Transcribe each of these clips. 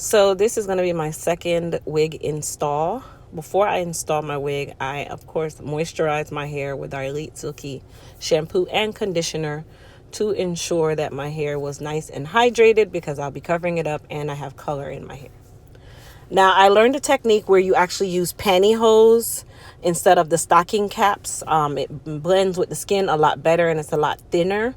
So this is going to be my second wig install. Before I install my wig, I of course moisturize my hair with our Elite Silky shampoo and conditioner to ensure that my hair was nice and hydrated, because I'll be covering it up and I have color in my hair. Now, I learned a technique where you actually use pantyhose instead of the stocking caps. It blends with the skin a lot better and it's a lot thinner.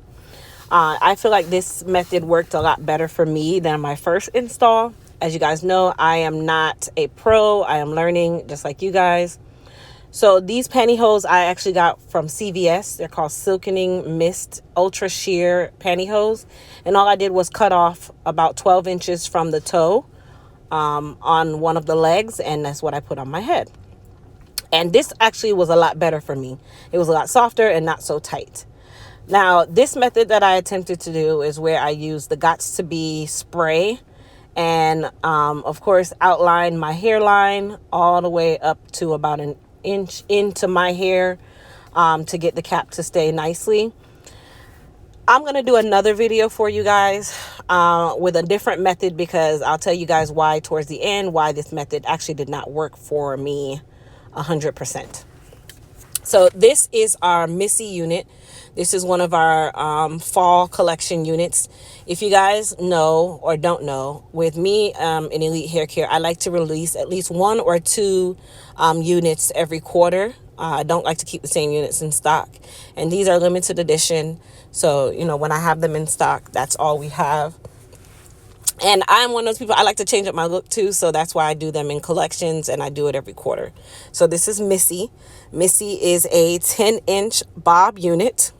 I feel like this method worked a lot better for me than my first install. As you guys know, I am not a pro. I am learning just like you guys. So these pantyhose I actually got from CVS. They're called Silkening Mist Ultra Sheer Pantyhose. And all I did was cut off about 12 inches from the toe on one of the legs. And that's what I put on my head. And this actually was a lot better for me. It was a lot softer and not so tight. Now, this method that I attempted to do is where I use the Gots to Be spray and, of course, outline my hairline all the way up to about an inch into my hair to get the cap to stay nicely. I'm going to do another video for you guys with a different method, because I'll tell you guys why towards the end, why this method actually did not work for me 100%. So this is our Missy unit. This is one of our fall collection units. If you guys know or don't know, with me in Elite Hair Care, I like to release at least 1 or 2 units every quarter. I don't like to keep the same units in stock. And these are limited edition. So, you know, when I have them in stock, that's all we have. And I'm one of those people, I like to change up my look too. So that's why I do them in collections and I do it every quarter. So this is Missy. Missy is a 10-inch bob unit.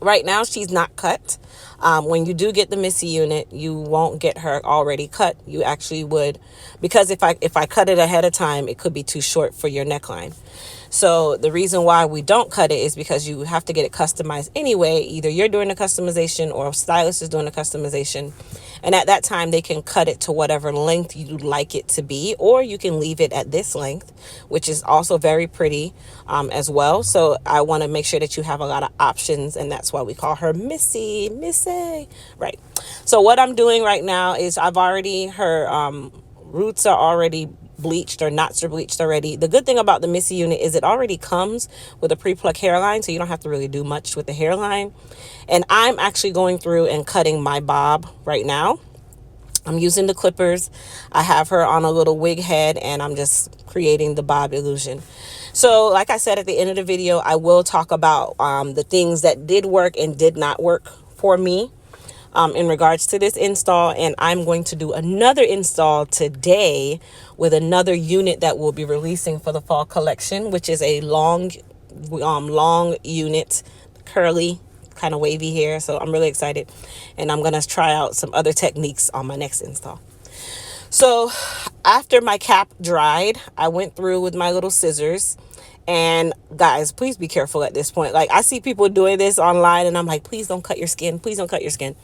Right now, she's not cut. When you do get the Missy unit, you won't get her already cut. You actually would, because if I cut it ahead of time, it could be too short for your neckline. So the reason why we don't cut it is because you have to get it customized anyway. Either you're doing the customization or a stylist is doing the customization. And at that time, they can cut it to whatever length you'd like it to be, or you can leave it at this length, which is also very pretty as well. So I want to make sure that you have a lot of options, and that's why we call her Missy. Right. So what I'm doing right now is her roots are already bleached, or knots are bleached already. The good thing about the Missy unit is it already comes with a pre-pluck hairline, so you don't have to really do much with the hairline. And I'm actually going through and cutting my bob right now. I'm using the clippers. I have her on a little wig head, and I'm just creating the bob illusion. So like I said at the end of the video, I will talk about the things that did work and did not work for me in regards to this install. And I'm going to do another install today with another unit that we'll be releasing for the fall collection, which is a long unit, curly, kind of wavy hair. So I'm really excited, and I'm going to try out some other techniques on my next install. So after my cap dried, I went through with my little scissors. And guys, please be careful at this point. Like, I see people doing this online, and I'm like, please don't cut your skin. Please don't cut your skin.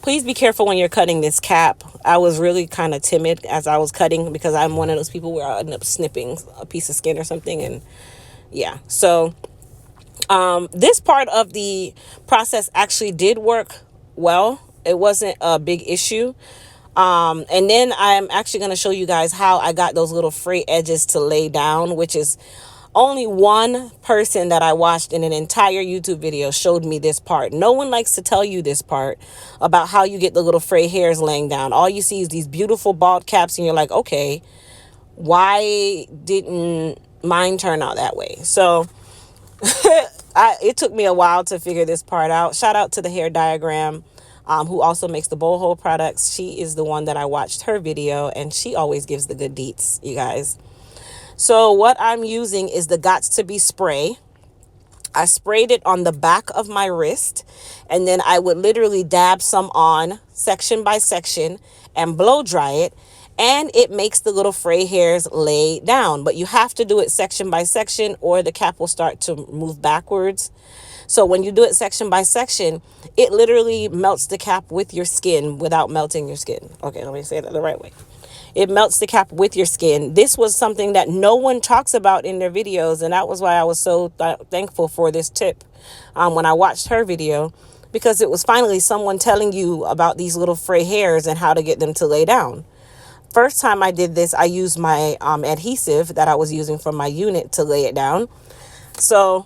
Please be careful when you're cutting this cap. I was really kind of timid as I was cutting, because I'm one of those people where I end up snipping a piece of skin or something. And yeah, so this part of the process actually did work well. It wasn't a big issue. And then I'm actually going to show you guys how I got those little fray edges to lay down, which is only one person that I watched in an entire YouTube video showed me this part. No one likes to tell you this part about how you get the little fray hairs laying down. All you see is these beautiful bald caps, and you're like, okay, why didn't mine turn out that way? So it took me a while to figure this part out. Shout out to the Hair Diagram, who also makes the bowl hole products. She is the one that I watched her video, and she always gives the good deets, you guys. So what I'm using is the Gots to Be spray. I sprayed it on the back of my wrist, and then I would literally dab some on section by section and blow dry it, and it makes the little fray hairs lay down. But you have to do it section by section, or the cap will start to move backwards. So when you do it section by section, it literally melts the cap with your skin without melting your skin. Okay, let me say that the right way. It melts the cap with your skin. This was something that no one talks about in their videos, and that was why I was so thankful for this tip when I watched her video, because it was finally someone telling you about these little fray hairs and how to get them to lay down. first time I did this, I used my adhesive that I was using from my unit to lay it down. So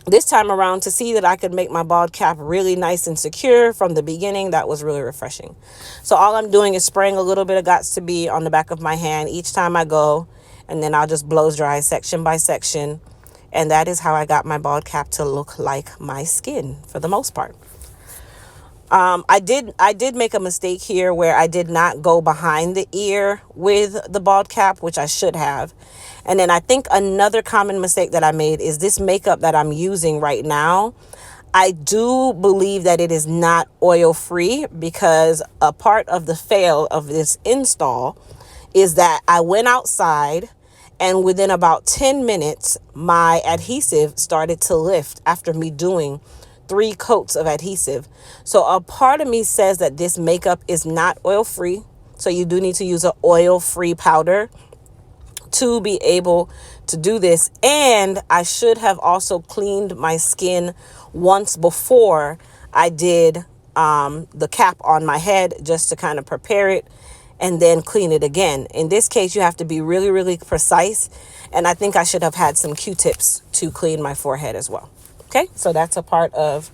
this time around, to see that I could make my bald cap really nice and secure from the beginning, that was really refreshing. So all I'm doing is spraying a little bit of Got2b on the back of my hand each time I go, and then I'll just blow dry section by section. And that is how I got my bald cap to look like my skin for the most part. I did make a mistake here where I did not go behind the ear with the bald cap, which I should have. And then I think another common mistake that I made is this makeup that I'm using right now. I do believe that it is not oil free, because a part of the fail of this install is that I went outside, and within about 10 minutes, my adhesive started to lift after me doing 3 coats of adhesive. So a part of me says that this makeup is not oil free. So you do need to use an oil free powder to be able to do this. And I should have also cleaned my skin once before I did the cap on my head, just to kind of prepare it and then clean it again. In this case, you have to be really, really precise. And I think I should have had some Q-tips to clean my forehead as well. Okay, so that's a part of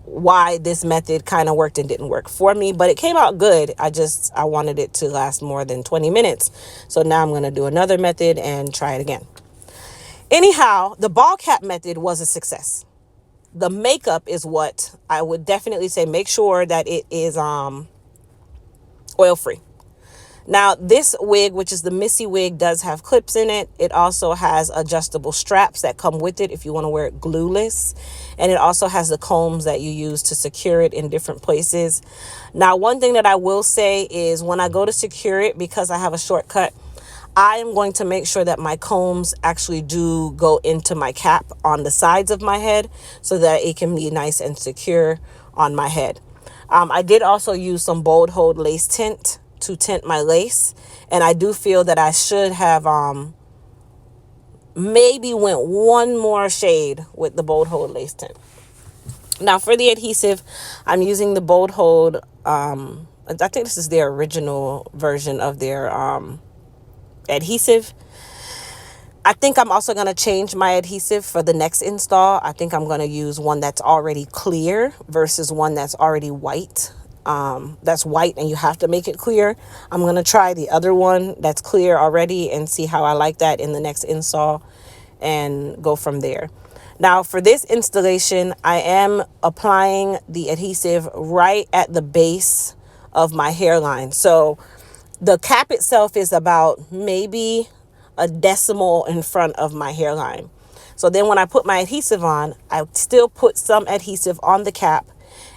why this method kind of worked and didn't work for me, but it came out good. I wanted it to last more than 20 minutes. So now I'm going to do another method and try it again. Anyhow, the ball cap method was a success. The makeup is what I would definitely say, make sure that it is oil free. Now, this wig, which is the Missy wig, does have clips in it. It also has adjustable straps that come with it if you want to wear it glueless. And it also has the combs that you use to secure it in different places. Now, one thing that I will say is when I go to secure it, because I have a shortcut, I am going to make sure that my combs actually do go into my cap on the sides of my head so that it can be nice and secure on my head. I did also use some Bold Hold lace tint to tint my lace, and I do feel that I should have maybe went one more shade with the Bold Hold lace tint. Now for the adhesive, I'm using the Bold Hold, I think this is their original version of their adhesive. I think I'm also going to change my adhesive for the next install. I think I'm going to use one that's already clear versus one that's already white. That's white and you have to make it clear. I'm going to try the other one that's clear already and see how I like that in the next install and go from there. Now for this installation, I am applying the adhesive right at the base of my hairline. So the cap itself is about maybe a decimal in front of my hairline. So then when I put my adhesive on, I still put some adhesive on the cap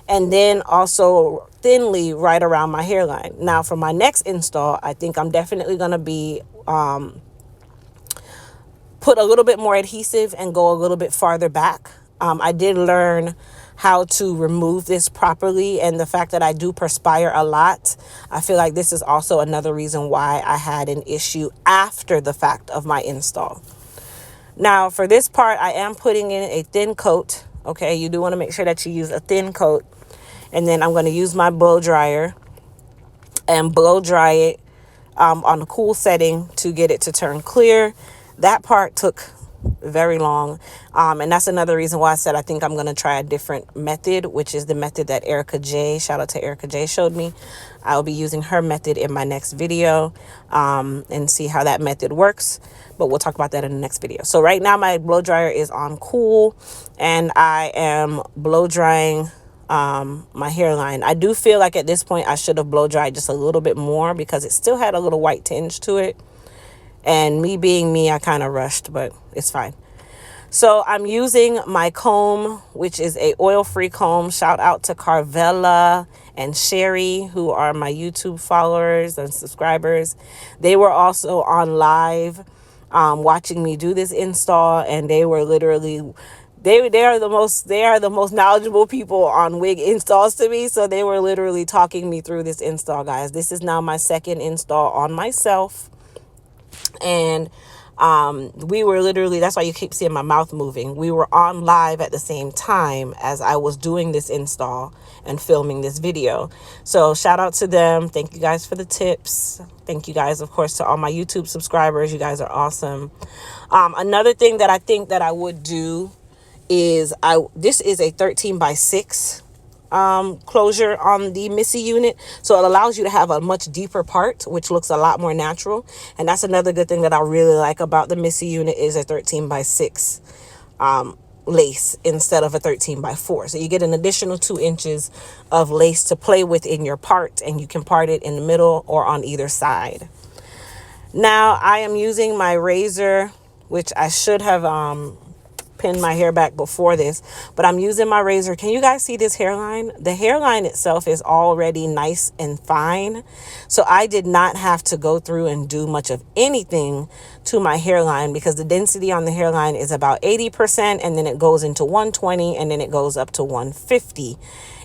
and then also thinly right around my hairline. Now for my next install, I think I'm definitely going to be put a little bit more adhesive and go a little bit farther back. I did learn how to remove this properly, and the fact that I do perspire a lot, I feel like this is also another reason why I had an issue after the fact of my install. Now for this part, I am putting in a thin coat. Okay, you do want to make sure that you use a thin coat, and then I'm going to use my blow dryer and blow dry it on a cool setting to get it to turn clear. That part took very long, and that's another reason why I said I think I'm going to try a different method, which is the method that Erica J, shout out to Erica J, showed me. I'll be using her method in my next video and see how that method works, but we'll talk about that in the next video. So right now my blow dryer is on cool and I am blow drying my hairline. I do feel like at this point I should have blow dried just a little bit more because it still had a little white tinge to it. And me being me, I kind of rushed, but it's fine. So I'm using my comb, which is a oil-free comb. Shout out to Carvella and Sherry, who are my YouTube followers and subscribers. They were also on live watching me do this install, and they were literally they are the most knowledgeable people on wig installs to me. So they were literally talking me through this install, guys. This is now my second install on myself. And We were literally, that's why you keep seeing my mouth moving. We were on live at the same time as I was doing this install and filming this video. So shout out to them. Thank you guys for the tips. Thank you guys, of course, to all my YouTube subscribers. You guys are awesome. Another thing that I think that I would do is this is a 13x6 closure on the Missy unit, so it allows you to have a much deeper part, which looks a lot more natural. And that's another good thing that I really like about the Missy unit is a 13x6 lace instead of a 13x4, so you get an additional 2 inches of lace to play with in your part, and you can part it in the middle or on either side. Now I am using my razor, which I should have pinned my hair back before this, but I'm using my razor. Can you guys see this hairline? The hairline itself is already nice and fine, so I did not have to go through and do much of anything to my hairline, because the density on the hairline is about 80%, and then it goes into 120, and then it goes up to 150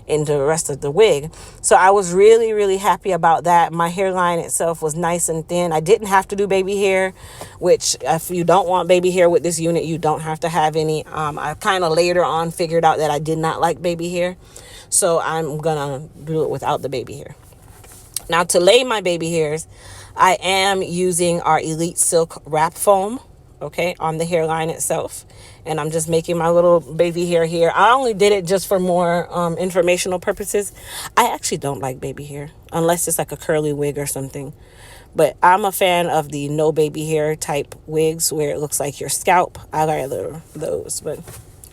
into the rest of the wig. So I was really, really happy about that. My hairline itself was nice and thin. I didn't have to do baby hair, which if you don't want baby hair with this unit, you don't have to have any. I kind of later on figured out that I did not like baby hair, so I'm gonna do it without the baby hair. Now to lay my baby hairs, I am using our Elite Silk Wrap Foam, okay, on the hairline itself. And I'm just making my little baby hair here. I only did it just for more informational purposes. I actually don't like baby hair unless it's like a curly wig or something. But I'm a fan of the no baby hair type wigs where it looks like your scalp. I like those. But,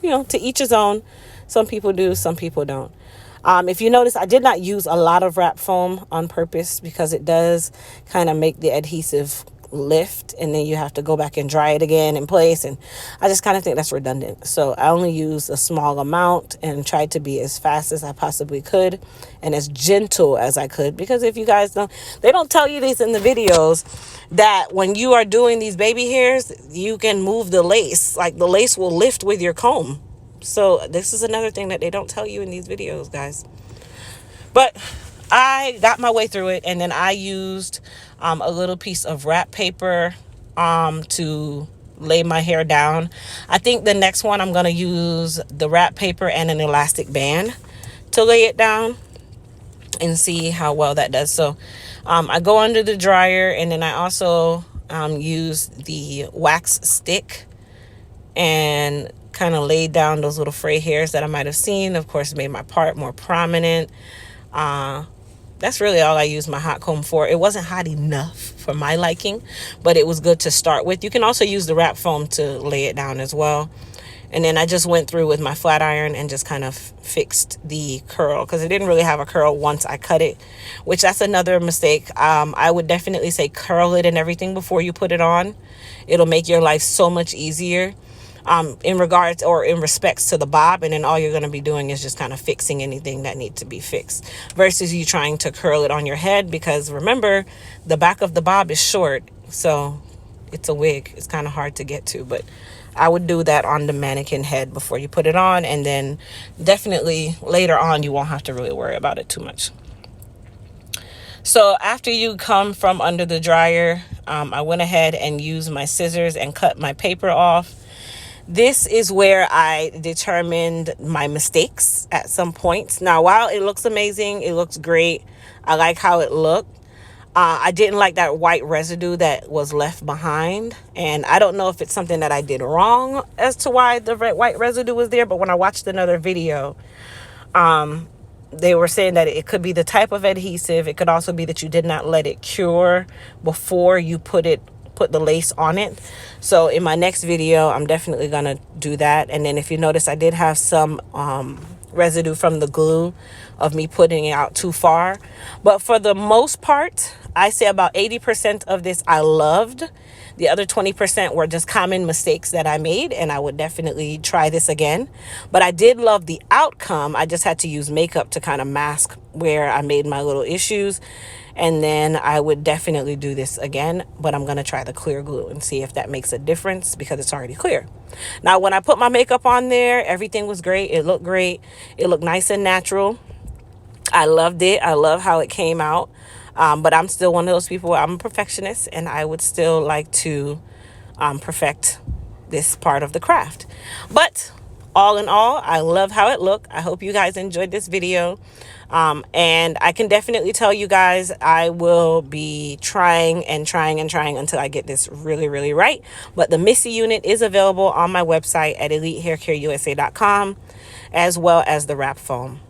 you know, to each his own. Some people do, some people don't. If you notice, I did not use a lot of wrap foam on purpose because it does kind of make the adhesive lift, and then you have to go back and dry it again in place, and I just kind of think that's redundant. So I only used a small amount and tried to be as fast as I possibly could and as gentle as I could, because if you guys don't, they don't tell you this in the videos, that when you are doing these baby hairs, you can move the lace, like the lace will lift with your comb. So this is another thing that they don't tell you in these videos, guys. But I got my way through it, and then I used a little piece of wrap paper to lay my hair down. I think the next one I'm going to use the wrap paper and an elastic band to lay it down and see how well that does. So I go under the dryer, and then I also use the wax stick and kind of laid down those little fray hairs that I might have seen. Of course, made my part more prominent. That's really all I used my hot comb for. It wasn't hot enough for my liking, but it was good to start with. You can also use the wrap foam to lay it down as well. And then I just went through with my flat iron and just kind of fixed the curl, because it didn't really have a curl once I cut it, which that's another mistake. I would definitely say curl it and everything before you put it on. It'll make your life so much easier. In regards or in respects to the bob, and then all you're going to be doing is just kind of fixing anything that needs to be fixed, versus you trying to curl it on your head, because remember, the back of the bob is short, so it's a wig. It's kind of hard to get to, but I would do that on the mannequin head before you put it on, and then definitely later on you won't have to really worry about it too much. So after you come from under the dryer, I went ahead and used my scissors and cut my paper off. This is where I determined my mistakes at some points. Now, while it looks amazing, it looks great, I like how it looked. I didn't like that white residue that was left behind. And I don't know if it's something that I did wrong as to why the white residue was there. But when I watched another video, they were saying that it could be the type of adhesive. It could also be that you did not let it cure before you put the lace on it. So in my next video, I'm definitely gonna do that. And then if you notice, I did have some residue from the glue of me putting it out too far, but for the most part, I say about 80% of this I loved. The other 20% were just common mistakes that I made, and I would definitely try this again. But I did love the outcome. I just had to use makeup to kind of mask where I made my little issues. And then I would definitely do this again, but I'm going to try the clear glue and see if that makes a difference, because it's already clear. Now, when I put my makeup on there, everything was great. It looked great. It looked nice and natural. I loved it. I love how it came out. But I'm still one of those people where I'm a perfectionist, and I would still like to perfect this part of the craft. But all in all, I love how it looked. I hope you guys enjoyed this video. And I can definitely tell you guys, I will be trying and trying and trying until I get this really, really right. But the Missy unit is available on my website at elitehaircareusa.com, as well as the wrap foam.